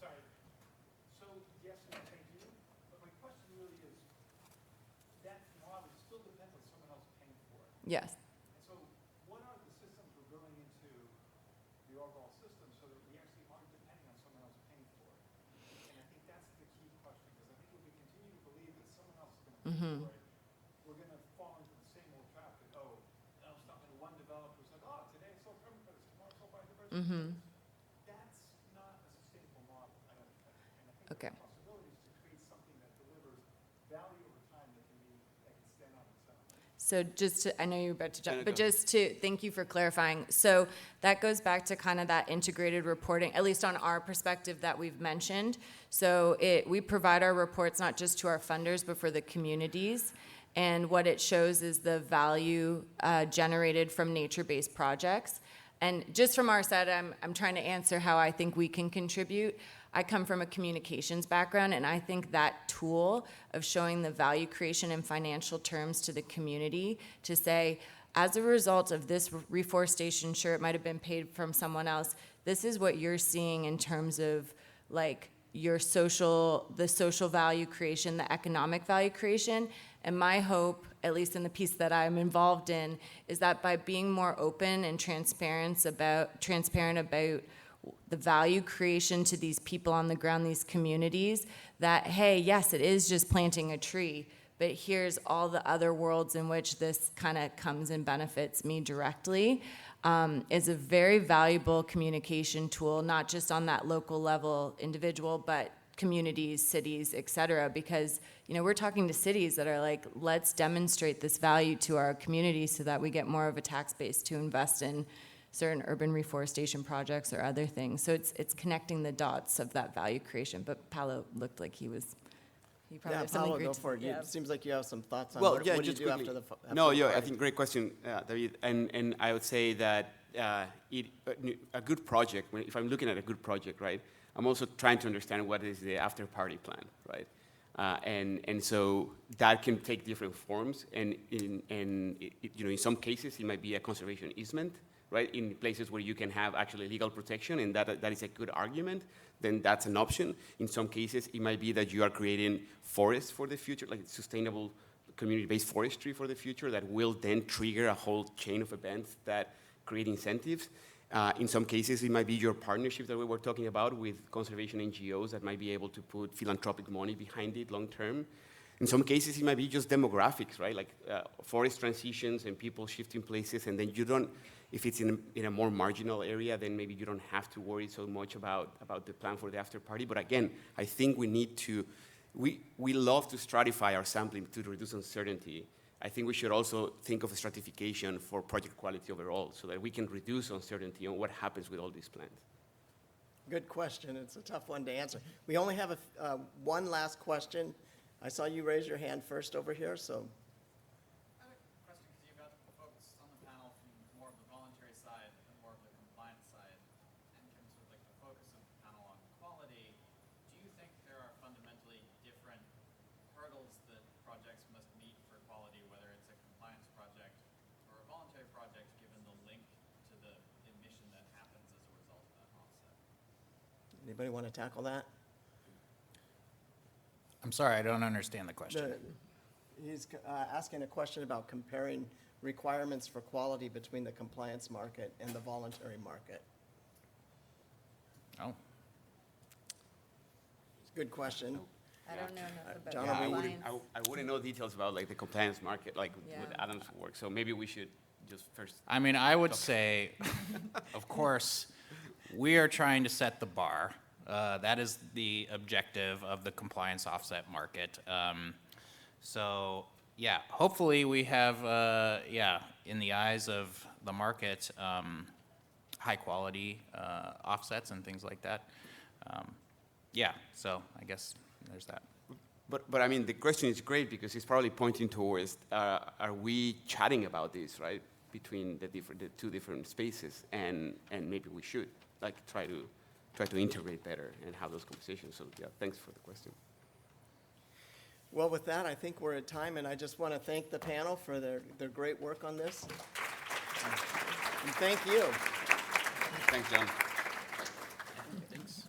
Sorry. So yes, and thank you. But my question really is, that model still depends on someone else paying for it. Yes. And so what are the systems we're building into the overall system so that we actually aren't depending on someone else paying for it? And I think that's the key question, because I think if we continue to believe that someone else is going to pay for it, we're going to fall into the same old trap that, oh, I was talking to one developer who said, oh, today it's so carbon credits, tomorrow it's so biodiversity. That's not a sustainable model, I don't think. And I think Okay. the possibility is to create something that delivers value over time that can stand on its own. So just to, I know you're about to jump, No, but go just to, thank you for clarifying. So that goes back to kind of that integrated reporting, at least on our perspective that we've mentioned. So we provide our reports not just to our funders, but for the communities. And what it shows is the value generated from nature-based projects. And just from our side, I'm trying to answer how I think we can contribute. I come from a communications background, and I think that tool of showing the value creation in financial terms to the community to say, as a result of this reforestation, sure, it might have been paid from someone else, this is what you're seeing in terms of like the social value creation, the economic value creation. And my hope, at least in the piece that I'm involved in, is that by being more open and transparent about the value creation to these people on the ground, these communities, that, hey, yes, it is just planting a tree, but here's all the other worlds in which this kind of comes and benefits me directly, is a very valuable communication tool, not just on that local level individual, but communities, cities, et cetera, because, you know, we're talking to cities that are like, let's demonstrate this value to our communities so that we get more of a tax base to invest in certain urban reforestation projects or other things. So it's connecting the dots of that value creation. But Paulo looked like he probably Yeah, has something Paulo, great go to for it. Yeah. It seems like you have some thoughts on Well, what yeah, do you just do quickly. after the No, the yeah, I party? think great question, David. And I would say that a good project, if I'm looking at a good project, right, I'm also trying to understand what is the after party plan, right? And so that can take different forms. And in some cases, it might be a conservation easement, right? In places where you can have actually legal protection, and that is a good argument, then that's an option. In some cases, it might be that you are creating forests for the future, like sustainable community-based forestry for the future that will then trigger a whole chain of events that create incentives. In some cases, it might be your partnership that we were talking about with conservation NGOs that might be able to put philanthropic money behind it long term. In some cases, it might be just demographics, right? Like forest transitions and people shifting places, and then you don't, if it's in a more marginal area, then maybe you don't have to worry so much about the plan for the after party. But again, I think we need to, we love to stratify our sampling to reduce uncertainty. I think we should also think of a stratification for project quality overall so that we can reduce uncertainty on what happens with all these plans. Good question. It's a tough one to answer. We only have one last question. I saw you raise your hand first over here, so. I have a question because you've got folks on the panel from more of the voluntary side and more of the compliance side. Anybody want to tackle that? I'm sorry, I don't understand the question. He's asking a question about comparing requirements for quality between the compliance market and the voluntary market. Oh, It's a good question. I don't know enough about John, Yeah, I compliance. wouldn't know details about like the compliance market, like with Yeah. Adam's work, so maybe we should just first. I mean, I would say, of course, we are trying to set the bar. That is the objective of the compliance offset market. So, yeah, hopefully we have, in the eyes of the market, high quality offsets and things like that. Yeah, so I guess there's that. But I mean, the question is great because it's probably pointing towards, are we chatting about this, right? Between the two different spaces, and maybe we should, like, try to integrate better and have those conversations. So yeah, thanks for the question. Well, with that, I think we're at time, and I just want to thank the panel for their great work on this. And thank you. Thanks, John.